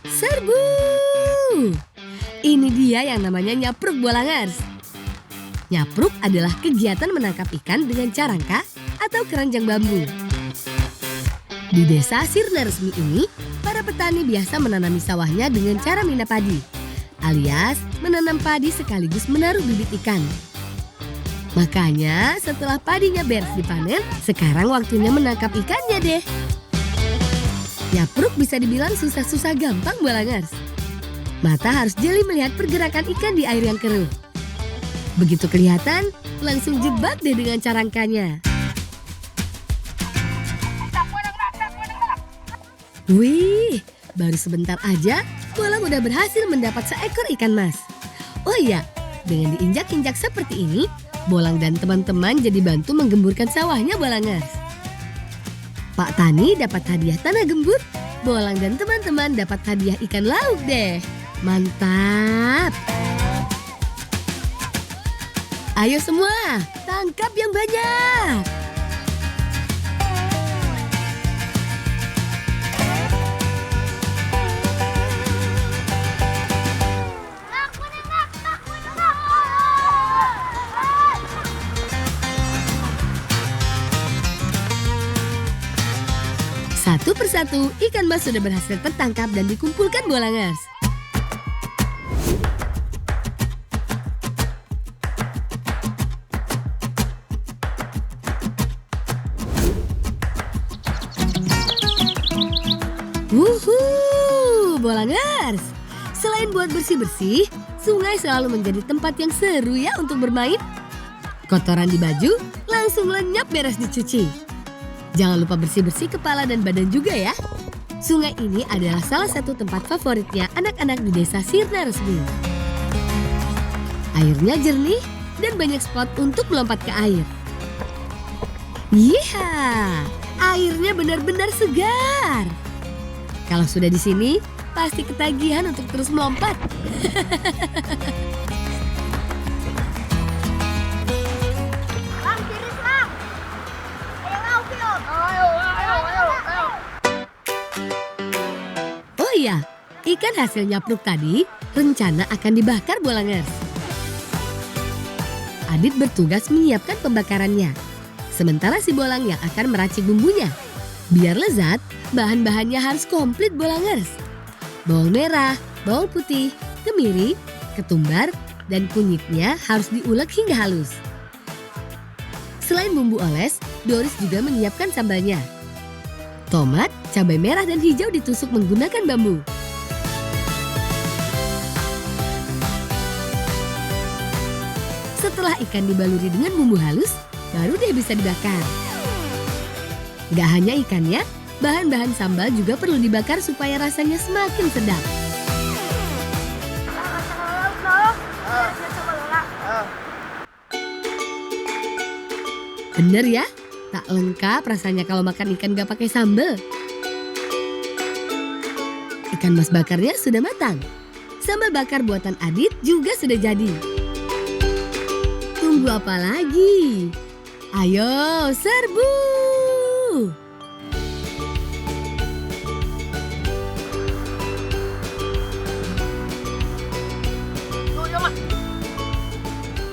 Serbu! Ini dia yang namanya nyapruk bolangers. Nyapruk adalah kegiatan menangkap ikan dengan carangka atau keranjang bambu. Di desa Sirna Resmi ini, para petani biasa menanami sawahnya dengan cara mina padi, alias menanam padi sekaligus menaruh bibit ikan. Makanya setelah padinya beres dipanen, sekarang waktunya menangkap ikannya deh. Nyapruk bisa dibilang susah-susah gampang bolangers. Mata harus jeli melihat pergerakan ikan di air yang keruh. Begitu kelihatan, langsung jebak deh dengan carangkanya. Wih, baru sebentar aja bolang udah berhasil mendapat seekor ikan mas. Oh iya, dengan diinjak-injak seperti ini, bolang dan teman-teman jadi bantu menggemburkan sawahnya bolangers. Pak Tani dapat hadiah tanah gembur, bolang dan teman-teman dapat hadiah ikan laut deh. Mantap! Ayo semua, tangkap yang banyak! Satu persatu, ikan mas sudah berhasil tertangkap dan dikumpulkan bolangers. Wuhuu, bolangers! Selain buat bersih-bersih, sungai selalu menjadi tempat yang seru ya untuk bermain. Kotoran di baju langsung lenyap beres dicuci. Jangan lupa bersih-bersih kepala dan badan juga ya. Sungai ini adalah salah satu tempat favoritnya anak-anak di desa Sirna Resmi. Airnya jernih dan banyak spot untuk melompat ke air. Yeha, airnya benar-benar segar. Kalau sudah di sini, pasti ketagihan untuk terus melompat. Oh iya, ikan hasil nyapruk tadi rencana akan dibakar bolangers. Adit bertugas menyiapkan pembakarannya. Sementara si bolang yang akan meracik bumbunya. Biar lezat, bahan-bahannya harus komplit bolangers. Bawang merah, bawang putih, kemiri, ketumbar, dan kunyitnya harus diulek hingga halus. Selain bumbu oles, Doris juga menyiapkan sambalnya. Tomat, cabai merah dan hijau ditusuk menggunakan bambu. Setelah ikan dibaluri dengan bumbu halus, baru deh bisa dibakar. Gak hanya ikannya, bahan-bahan sambal juga perlu dibakar supaya rasanya semakin sedap. Bener ya, tak lengkap rasanya kalau makan ikan gak pakai sambal. Ikan mas bakarnya sudah matang. Sambal bakar buatan Adit juga sudah jadi. Tunggu apa lagi? Ayo serbu!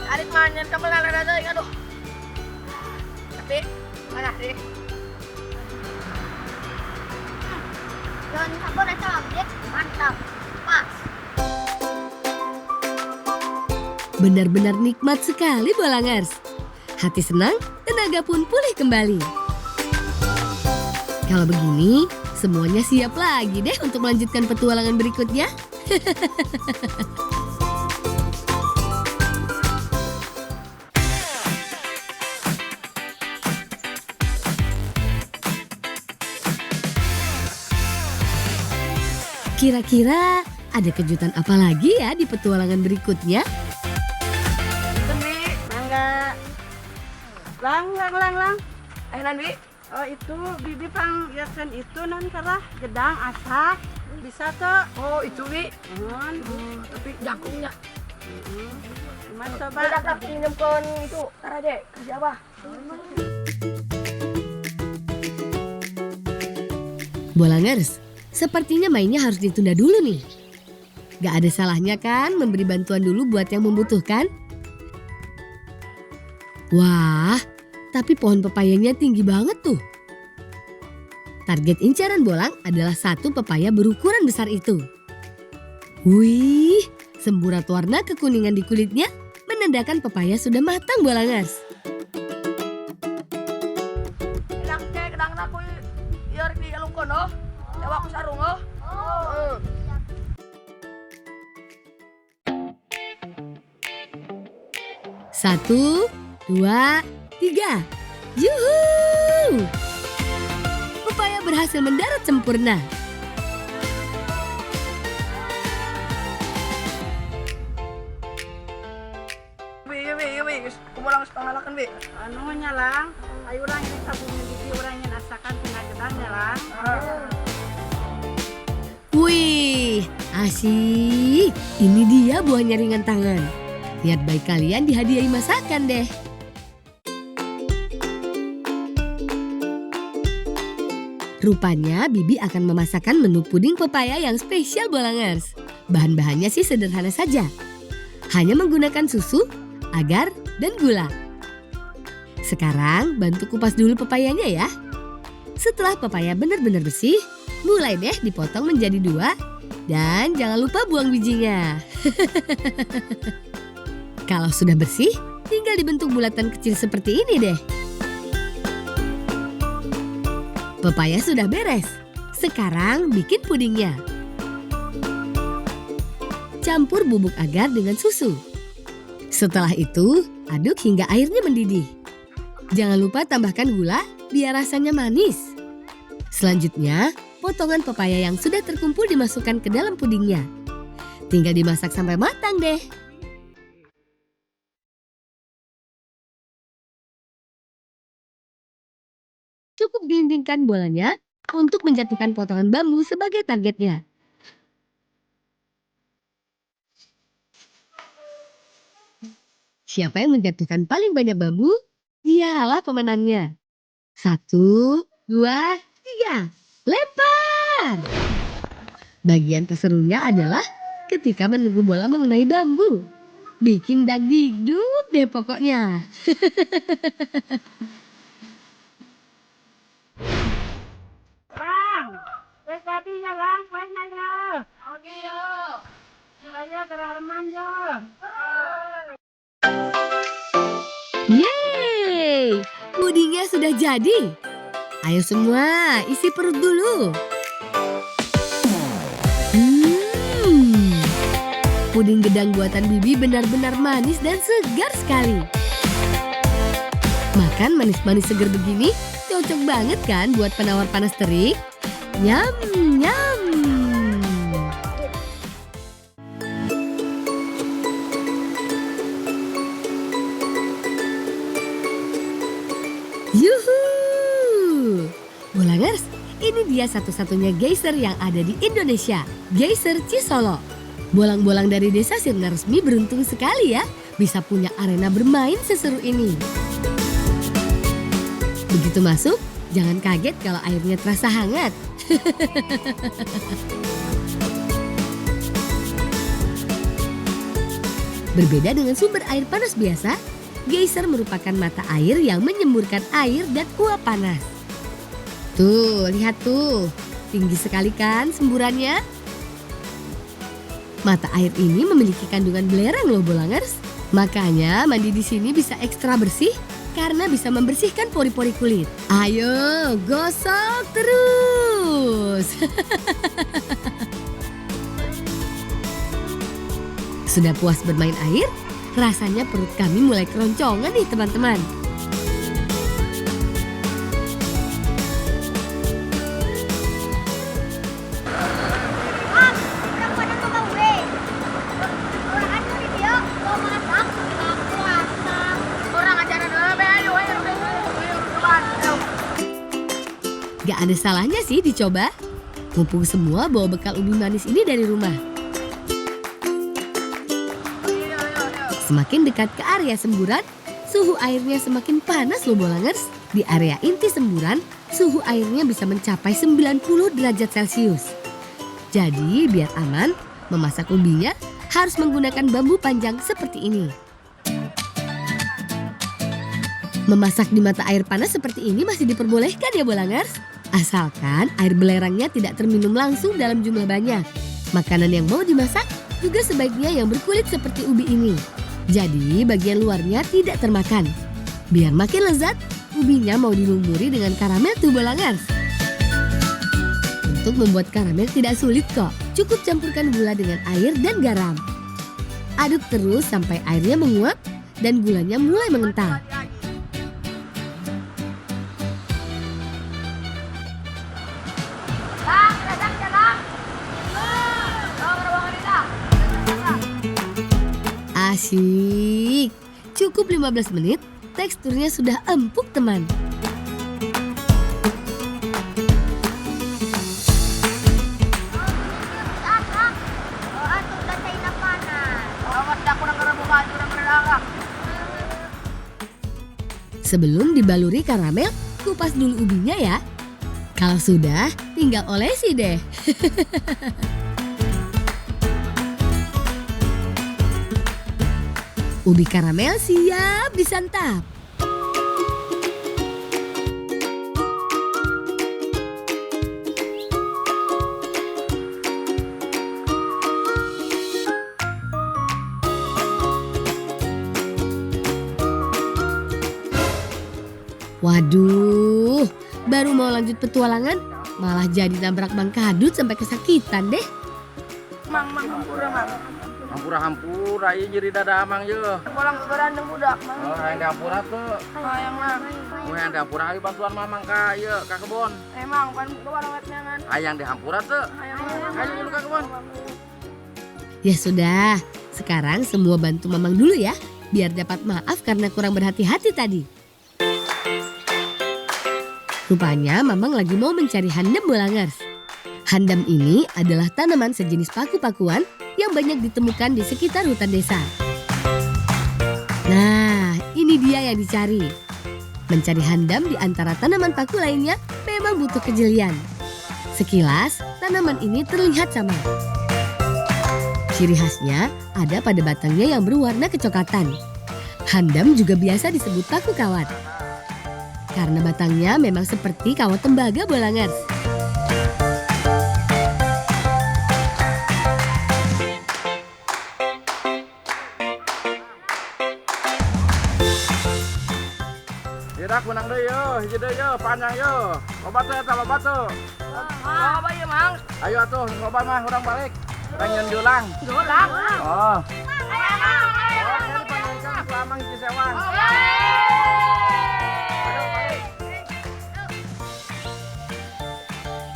Adit manyan ka malalala na yung ano. Tapi, mana sih? Dan aku rasa Adit mantap, pas. Benar-benar nikmat sekali bolangers. Hati senang, tenaga pun pulih kembali. Kalau begini, semuanya siap lagi deh untuk melanjutkan petualangan berikutnya. Kira-kira ada kejutan apa lagi ya di petualangan berikutnya? Demi, mangga. Lang. Ayo Nanwi. Oh itu bibi pang yakin itu non kerah gedang asak bisa tuh. Oh itu Wi. Tapi jangkungnya. Cuma coba. Kita tak pinjam kon itu. Tara deh, kerja apa? Bolangers, Sepertinya mainnya harus ditunda dulu nih. Gak ada salahnya kan memberi bantuan dulu buat yang membutuhkan? Wah, tapi pohon pepayanya tinggi banget tuh. Target incaran Bolang adalah satu pepaya berukuran besar itu. Wih, semburat warna kekuningan di kulitnya menandakan pepaya sudah matang Bolangers. Kedang aku ieur di alungkeun oh. Jawa aku sarung oh. Satu, dua, tiga. Yuhu! Pepaya berhasil mendarat sempurna. Bi, kumalang pangalakan bi. Anu nya lang, ayo urang ini sabunnya bibi urang yang asakan tinggal gedang ya lang. Wih, asik. Ini dia buahnya ringan tangan. Lihat baik kalian dihadiahi masakan deh. Rupanya Bibi akan memasakkan menu puding pepaya yang spesial Bolangers. Bahan-bahannya sih sederhana saja. Hanya menggunakan susu, agar, dan gula. Sekarang bantu kupas dulu pepayanya ya. Setelah pepaya benar-benar bersih, mulai deh dipotong menjadi 2 dan jangan lupa buang bijinya. Kalau sudah bersih, tinggal dibentuk bulatan kecil seperti ini deh. Pepaya sudah beres. Sekarang bikin pudingnya. Campur bubuk agar dengan susu. Setelah itu, aduk hingga airnya mendidih. Jangan lupa tambahkan gula biar rasanya manis. Selanjutnya, potongan pepaya yang sudah terkumpul dimasukkan ke dalam pudingnya. Tinggal dimasak sampai matang deh. Cukup dindingkan bolanya untuk menjatuhkan potongan bambu sebagai targetnya. Siapa yang menjatuhkan paling banyak bambu? Dialah pemenangnya. 1, 2, 3. Lempar! Bagian terserunya adalah ketika menunggu bola mengenai bambu. Bikin dagdikduk deh pokoknya. Lang, tadinya lang, mainnya ya. Oke yo. Saya kerarman ya. Yeay! Pudingnya sudah jadi. Ayo semua, isi perut dulu. Puding gedang buatan Bibi benar-benar manis dan segar sekali. Makan manis-manis segar begini cocok banget kan buat penawar panas terik? Nyam, nyam. Yuhu! Bolangers, ini dia satu-satunya geyser yang ada di Indonesia, Geyser Cisolo. Bolang-bolang dari desa Sirna Resmi beruntung sekali ya, bisa punya arena bermain seseru ini. Begitu masuk, jangan kaget kalau airnya terasa hangat. Berbeda dengan sumber air panas biasa, geyser merupakan mata air yang menyemburkan air dan uap panas. Tuh, lihat tuh, tinggi sekali kan semburannya? Mata air ini memiliki kandungan belerang loh Bolangers. Makanya mandi di sini bisa ekstra bersih karena bisa membersihkan pori-pori kulit. Ayo, gosok terus. Sudah puas bermain air? Rasanya perut kami mulai keroncongan nih teman-teman. Gak ada salahnya sih dicoba. Mumpung semua bawa bekal ubi manis ini dari rumah. Semakin dekat ke area semburan, suhu airnya semakin panas loh Bolangers. Di area inti semburan, suhu airnya bisa mencapai 90 derajat Celcius. Jadi biar aman, memasak ubinya harus menggunakan bambu panjang seperti ini. Memasak di mata air panas seperti ini masih diperbolehkan ya Bolangers. Asalkan air belerangnya tidak terminum langsung dalam jumlah banyak. Makanan yang mau dimasak juga sebaiknya yang berkulit seperti ubi ini. Jadi bagian luarnya tidak termakan. Biar makin lezat, ubinya mau dilumuri dengan karamel tuh Bolangers. Untuk membuat karamel tidak sulit kok. Cukup campurkan gula dengan air dan garam. Aduk terus sampai airnya menguap dan gulanya mulai mengental. Asyik. Cukup 15 menit, teksturnya sudah empuk teman. Sebelum dibaluri karamel, kupas dulu ubinya ya. Kalau sudah, tinggal olesi deh. Ubi karamel siap disantap. Waduh, baru mau lanjut petualangan, malah jadi nabrak Bang Kadut sampai kesakitan deh. Mang hampura mang. Hampura ieu jadi dada amang ye. Bolang berandeng budak mang. Oh, yang di hampura tuh. Hayang mang. Mun yang di hampura ieu bantuan mamang ka ieu ka kebon. Emang pan kewarwetnya kan. Yang di hampura tuh. Ayo dulu ka kebon. Ya sudah, sekarang semua bantu Mamang dulu ya, biar dapat maaf karena kurang berhati-hati tadi. Rupanya Mamang lagi mau mencari handam Bolangers. Handam ini adalah tanaman sejenis paku-pakuan yang banyak ditemukan di sekitar hutan desa. Nah, ini dia yang dicari. Mencari handam di antara tanaman paku lainnya memang butuh kejelian. Sekilas, tanaman ini terlihat sama. Ciri khasnya ada pada batangnya yang berwarna kecoklatan. Handam juga biasa disebut paku kawat. Karena batangnya memang seperti kawat tembaga Bolangers. Tidak menang deh yo, hiji deh yo, panjang yo. Lobat tuh eta lobat tuh. Apa ya mang? Ayo atuh, lobat mah urang balik. Pengen julang. Julang. Oh. Ayo mang. Oh, jadi panjangkan selamang hiji sewang.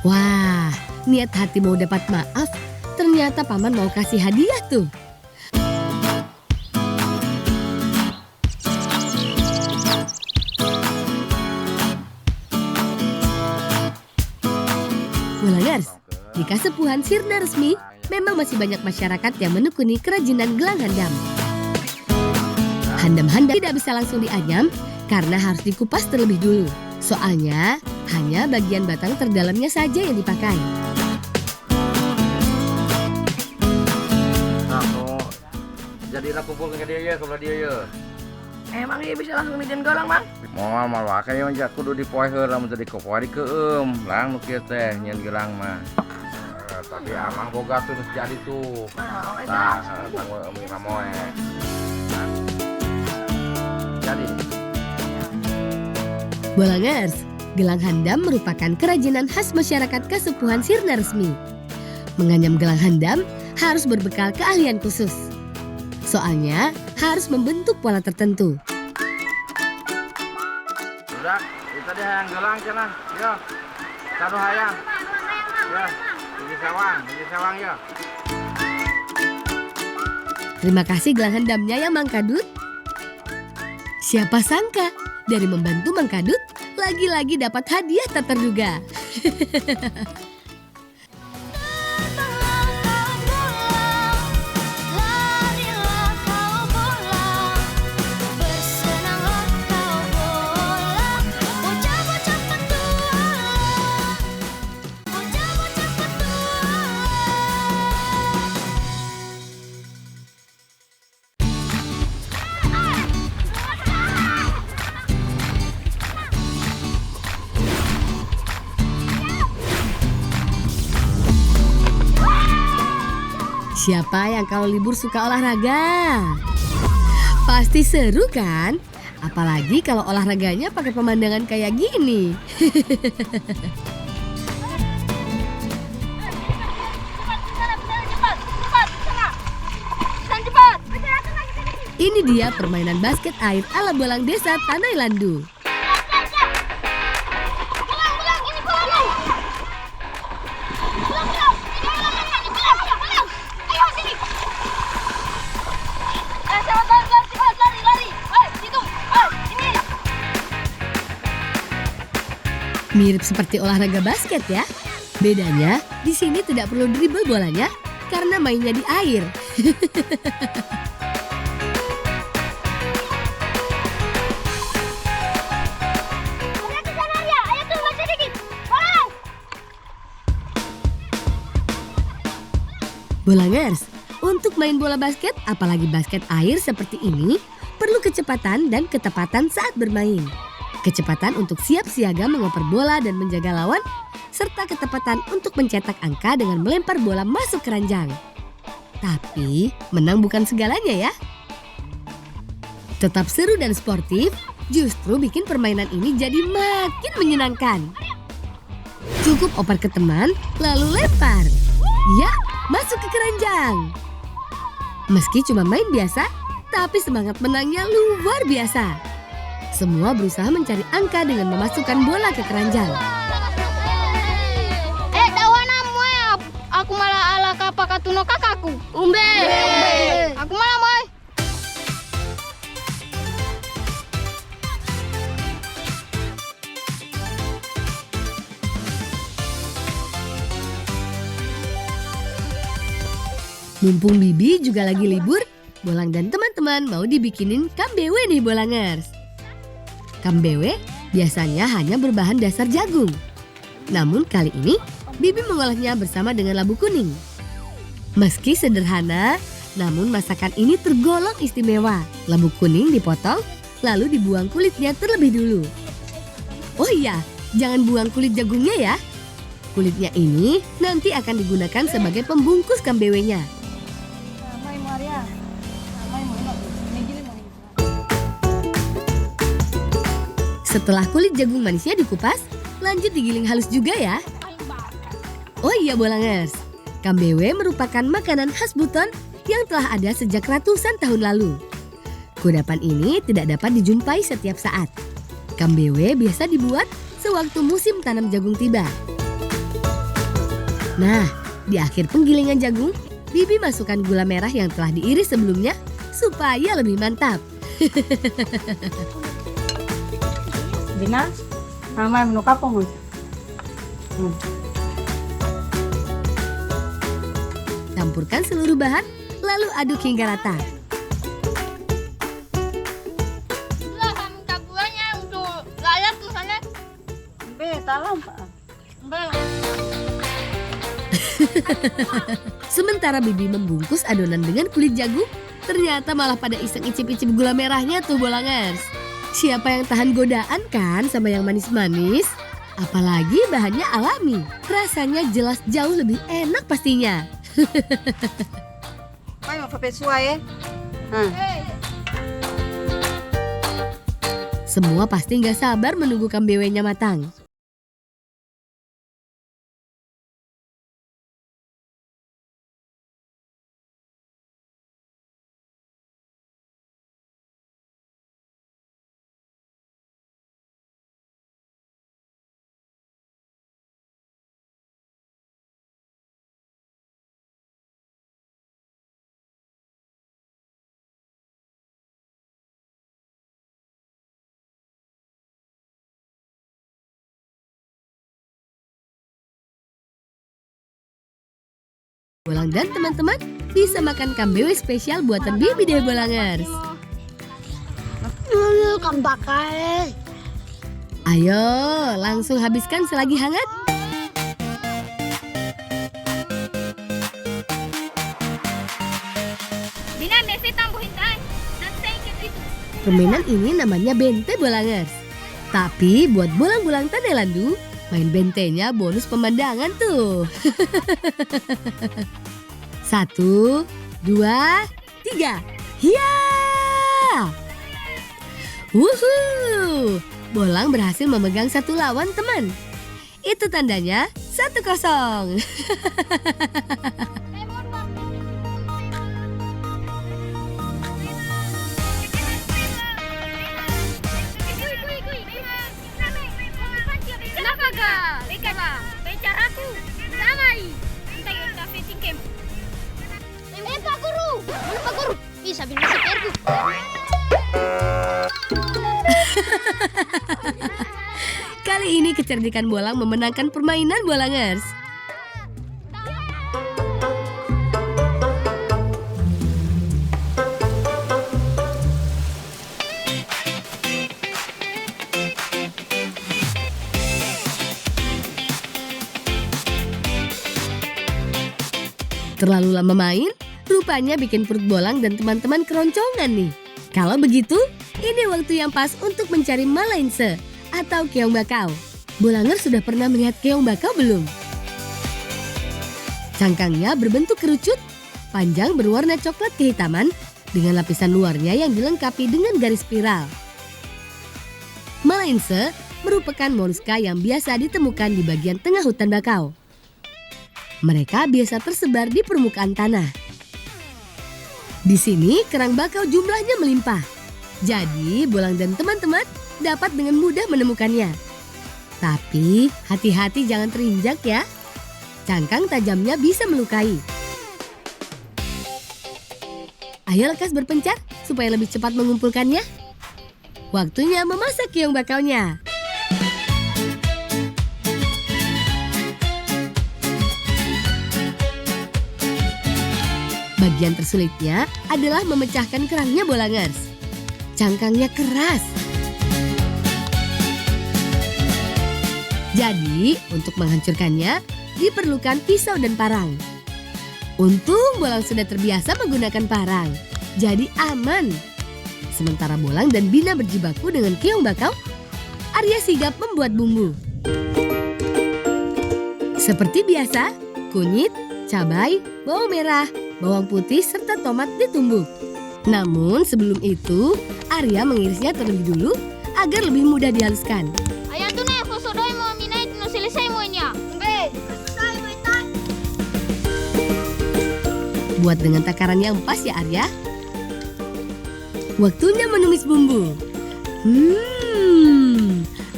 Wah, niat hati mau dapat maaf, ternyata paman mau kasih hadiah tuh. Bolangers, di Kasepuhan Sirna Resmi, memang masih banyak masyarakat yang menekuni kerajinan gelang handam. Handam-handam tidak bisa langsung dianyam karena harus dikupas terlebih dulu. Soalnya hanya bagian batang terdalamnya saja yang dipakai. Nah, jadi nak kumpul ke dia ya, kebelah dia ya. Emang iya bisa langsung dijadiin galang mang? Moal malu akeh yang jak kudu dipoe heula mun jadi kopoe dikeum. Lang nu kieu teh nyeun gelang mah. Tapi amang boga tuh geus jadi tuh. Tah, tanggo emi mamoe. Jadi Bolangers, gelang handam merupakan kerajinan khas masyarakat Kasepuhan Sirna Resmi. Menganyam gelang handam harus berbekal keahlian khusus. Soalnya harus membentuk pola tertentu. udah, itu dia yang gelang cenah. Yo. Satu hayang. Ya, hiji sewang ya. Terima kasih gelang handamnya ya Mang Kadut. Siapa sangka dari membantu Mang Kadut, lagi-lagi dapat hadiah tak terduga. Siapa yang kalau libur suka olahraga? Pasti seru kan? Apalagi kalau olahraganya pakai pemandangan kayak gini. Ini dia permainan basket air ala Bolang Desa Tanai Landu. Mirip seperti olahraga basket ya. Bedanya, di sini tidak perlu dribble bolanya karena mainnya di air. Bolangers, untuk main bola basket, apalagi basket air seperti ini, perlu kecepatan dan ketepatan saat bermain. Kecepatan untuk siap siaga mengoper bola dan menjaga lawan, serta ketepatan untuk mencetak angka dengan melempar bola masuk keranjang. Tapi, menang bukan segalanya ya. Tetap seru dan sportif, justru bikin permainan ini jadi makin menyenangkan. Cukup oper ke teman, lalu lempar. Ya, masuk ke keranjang. Meski cuma main biasa, tapi semangat menangnya luar biasa. Semua berusaha mencari angka dengan memasukkan bola ke keranjang. Dawana moy, aku malah ala kapa katuno kakakku. Umbe. Aku malah moy. Mumpung Bibi juga lagi libur, Bolang dan teman-teman mau dibikinin kambewe nih Bolangers. Kambewe biasanya hanya berbahan dasar jagung. Namun kali ini Bibi mengolahnya bersama dengan labu kuning. Meski sederhana, namun masakan ini tergolong istimewa. Labu kuning dipotong, lalu dibuang kulitnya terlebih dulu. Oh iya, jangan buang kulit jagungnya ya. Kulitnya ini nanti akan digunakan sebagai pembungkus kambewenya. Setelah kulit jagung manisnya dikupas, lanjut digiling halus juga ya. Oh iya Bolangers, kambewe merupakan makanan khas Buton yang telah ada sejak ratusan tahun lalu. Kudapan ini tidak dapat dijumpai setiap saat. Kambewe biasa dibuat sewaktu musim tanam jagung tiba. Nah, di akhir penggilingan jagung, Bibi masukkan gula merah yang telah diiris sebelumnya supaya lebih mantap. Bina, ramai menu kapong. Campurkan seluruh bahan, lalu aduk hingga rata. Itulah kami taburannya untuk lalat misalnya. Be, talam pak. Sementara Bibi membungkus adonan dengan kulit jagung, ternyata malah pada iseng icip-icip gula merahnya tuh Bolangers. Siapa yang tahan godaan kan sama yang manis-manis? Apalagi bahannya alami. Rasanya jelas jauh lebih enak pastinya. May mapapesua Semua pasti nggak sabar menunggu kambewenya matang. Bolang dan teman-teman bisa makan kambewe spesial buatan Bibi deh Bolangers. Ayo, langsung habiskan selagi hangat. Bina, Messi tambuhin tayo. Nanti itu. Permainan ini namanya bente Bolangers. Tapi buat bolang-bolang Tanai Landu, main bentenya bonus pemandangan tuh. 1, 2, 3. Ya! Wuhu! Bolang berhasil memegang satu lawan teman. Itu tandanya 1-0. Pak Guru! Mana Pak Guru? Bisa bina seperku. Kali ini kecerdikan Bolang memenangkan permainan Bolangers. Terlalu lama main, rupanya bikin perut Bolang dan teman-teman keroncongan nih. Kalau begitu, ini waktu yang pas untuk mencari malainse atau keong bakau. Bolangers sudah pernah melihat keong bakau belum? Cangkangnya berbentuk kerucut, panjang berwarna coklat kehitaman dengan lapisan luarnya yang dilengkapi dengan garis spiral. Malainse merupakan moluska yang biasa ditemukan di bagian tengah hutan bakau. Mereka biasa tersebar di permukaan tanah. Di sini kerang bakau jumlahnya melimpah. Jadi Bolang dan teman-teman dapat dengan mudah menemukannya. Tapi hati-hati jangan terinjak ya. Cangkang tajamnya bisa melukai. Ayo lekas berpencar supaya lebih cepat mengumpulkannya. Waktunya memasak keong bakaunya. Bagian tersulitnya adalah memecahkan kerangnya Bolangers. Cangkangnya keras. Jadi, untuk menghancurkannya diperlukan pisau dan parang. Untung Bolang sudah terbiasa menggunakan parang, jadi aman. Sementara Bolang dan Bina berjibaku dengan keong bakau, Arya sigap membuat bumbu. Seperti biasa, kunyit, cabai, bawang merah, bawang putih, serta tomat ditumbuk. Namun sebelum itu, Arya mengirisnya terlebih dulu agar lebih mudah dihaluskan. Ayah tuh nih, sosok doi mau minai itu selesai semuanya. Selesai mau itai. Buat dengan takaran yang pas ya Arya. Waktunya menumis bumbu.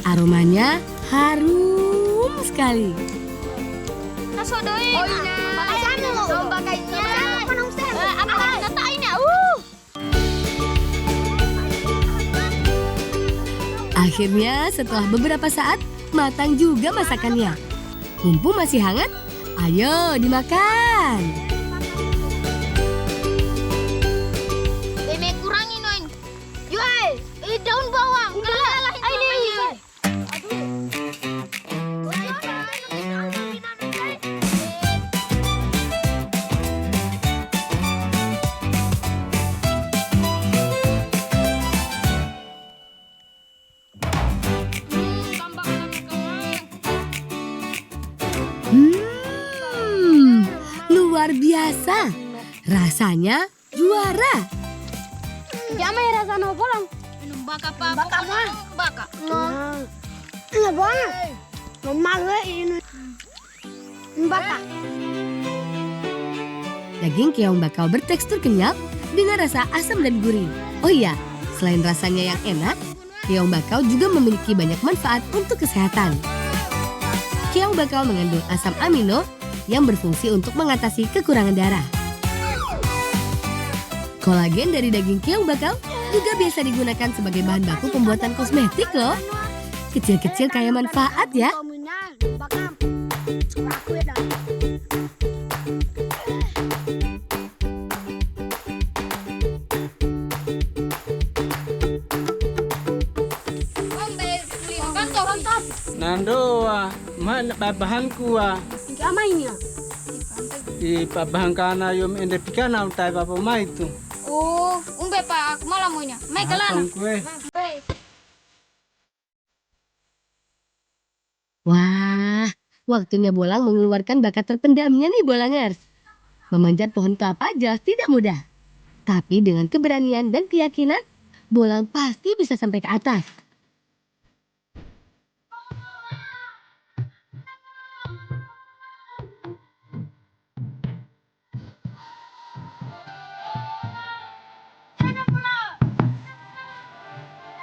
Aromanya harum sekali. Sosok doi. Oh iya. Bakainya lo. Bakainya. Apa natain ya? Akhirnya setelah beberapa saat matang juga masakannya. Mumpung masih hangat, ayo dimakan. Beme kurangin noin. Yoi, daun bawang. Kalah ini. Luar biasa. Rasanya juara. Jama ya rasa no Bolang. Minum baka pa. Baka mah. Baka. Iya banget. Normal ini. Baka. Daging keong bakau bertekstur kenyal dengan rasa asam dan gurih. Oh iya, selain rasanya yang enak, keong bakau juga memiliki banyak manfaat untuk kesehatan. Keong bakau mengandung asam amino yang berfungsi untuk mengatasi kekurangan darah. Kolagen dari daging keong bakau juga biasa digunakan sebagai bahan baku pembuatan kosmetik loh. Kecil-kecil kaya manfaat ya. Nando mana babahanku Ama ini ya? di babahan kana yom ende pikana utai bapa mai tu. Oh, umbe pa aku malah maunya. Mai kelana. Kue. Wah, waktunya Bolang mengeluarkan bakat terpendamnya nih Bolangers. Memanjat pohon kelapa jelas tidak mudah. Tapi dengan keberanian dan keyakinan, Bolang pasti bisa sampai ke atas.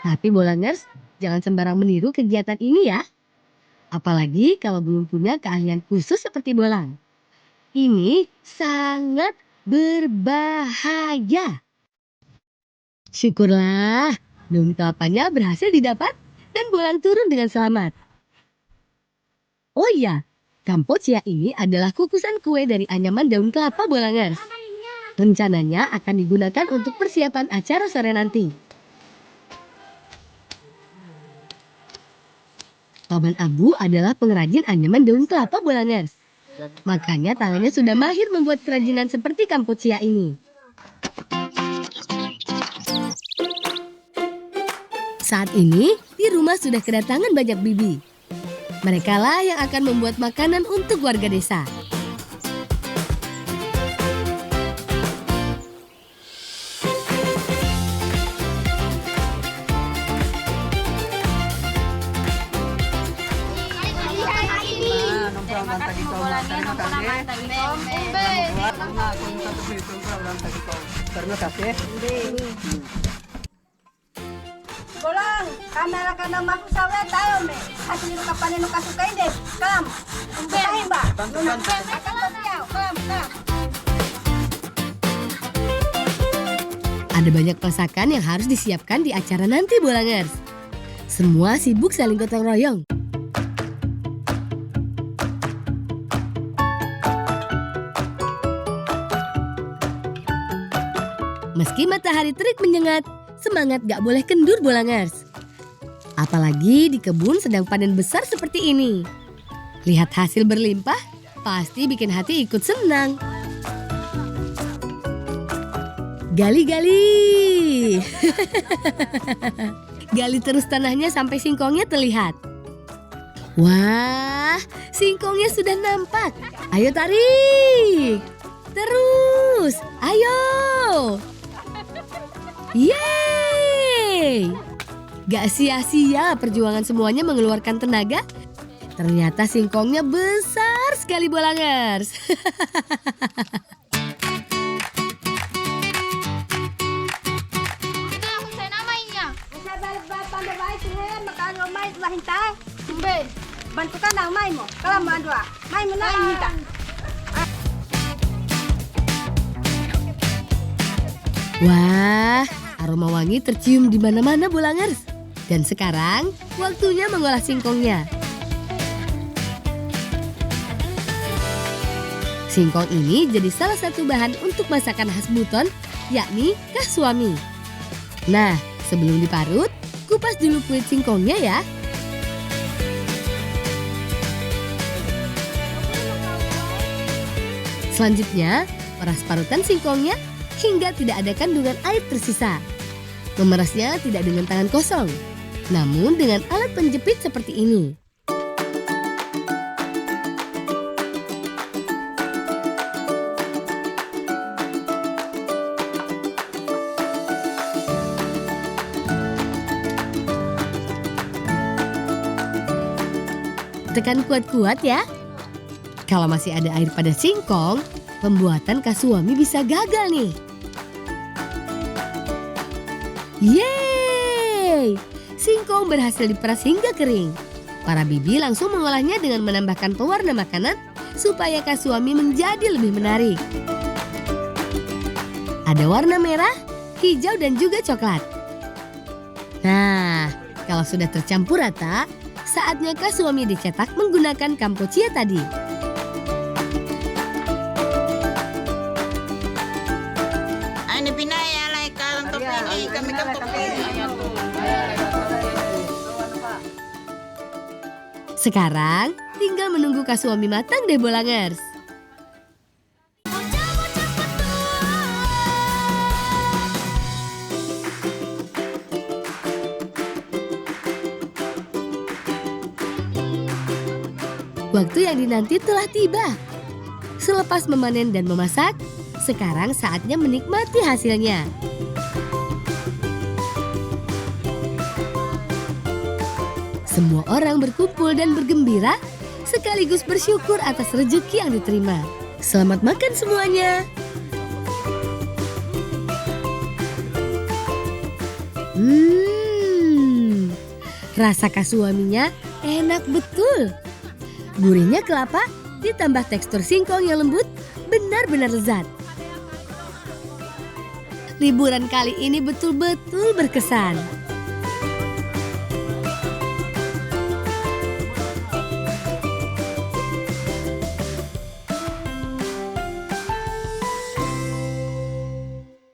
Tapi Bolangers, jangan sembarang meniru kegiatan ini ya. Apalagi kalau belum punya keahlian khusus seperti Bolang. Ini sangat berbahaya. Syukurlah, daun kelapanya berhasil didapat dan Bolang turun dengan selamat. Oh iya, kampocia ini adalah kukusan kue dari anyaman daun kelapa Bolangers. Rencananya akan digunakan untuk persiapan acara sore nanti. Paman Abu adalah pengrajin anyaman daun kelapa Bolangers. Makanya tangannya sudah mahir membuat kerajinan seperti kampocia ini. Saat ini, di rumah sudah kedatangan banyak bibi. Mereka lah yang akan membuat makanan untuk warga desa. Bolang, kamera ka na makusawa tayo me. Kasi nyo kapanin nung kasukay din. Kalam, umpahin ba? Kalam. Ada banyak masakan yang harus disiapkan di acara nanti Bolangers. Semua sibuk saling gotong royong. Meski matahari terik menyengat, semangat gak boleh kendur Bolangers. Apalagi di kebun sedang panen besar seperti ini. Lihat hasil berlimpah, pasti bikin hati ikut senang. Gali-gali. Gali terus tanahnya sampai singkongnya terlihat. Wah, singkongnya sudah nampak. Ayo tarik. Terus, ayo. Yeay! Gak sia-sia perjuangan semuanya mengeluarkan tenaga. Ternyata singkongnya besar sekali Bolangers. Ito na kung saan namanya. Kasi balik ba pandabay siya, makano may lahintay. Umbe. Bantu ka na, may mo. Kalam mo andwa. May mo na hinta. Wah, aroma wangi tercium di mana-mana Bolangers. Dan sekarang waktunya mengolah singkongnya. Singkong ini jadi salah satu bahan untuk masakan khas Buton, yakni kasuami. Nah, sebelum diparut, kupas dulu kulit singkongnya ya. Selanjutnya, peras parutan singkongnya hingga tidak ada kandungan air tersisa. Memerasnya tidak dengan tangan kosong, namun dengan alat penjepit seperti ini. Tekan kuat-kuat ya. Kalau masih ada air pada singkong, pembuatan kasuami bisa gagal nih. Yeay! Singkong berhasil diperas hingga kering. Para bibi langsung mengolahnya dengan menambahkan pewarna makanan supaya kasuami menjadi lebih menarik. Ada warna merah, hijau dan juga coklat. Nah, kalau sudah tercampur rata, saatnya kasuami dicetak menggunakan kampocia tadi. Ini pinay alay ka lang ini kami Sekarang tinggal menunggu kasuami matang deh Bolangers. Waktu yang dinanti telah tiba. Selepas memanen dan memasak, sekarang saatnya menikmati hasilnya. Semua orang berkumpul dan bergembira, sekaligus bersyukur atas rezeki yang diterima. Selamat makan semuanya. Rasa kasuaminya enak betul. Gurihnya kelapa ditambah tekstur singkong yang lembut, benar-benar lezat. Liburan kali ini betul-betul berkesan.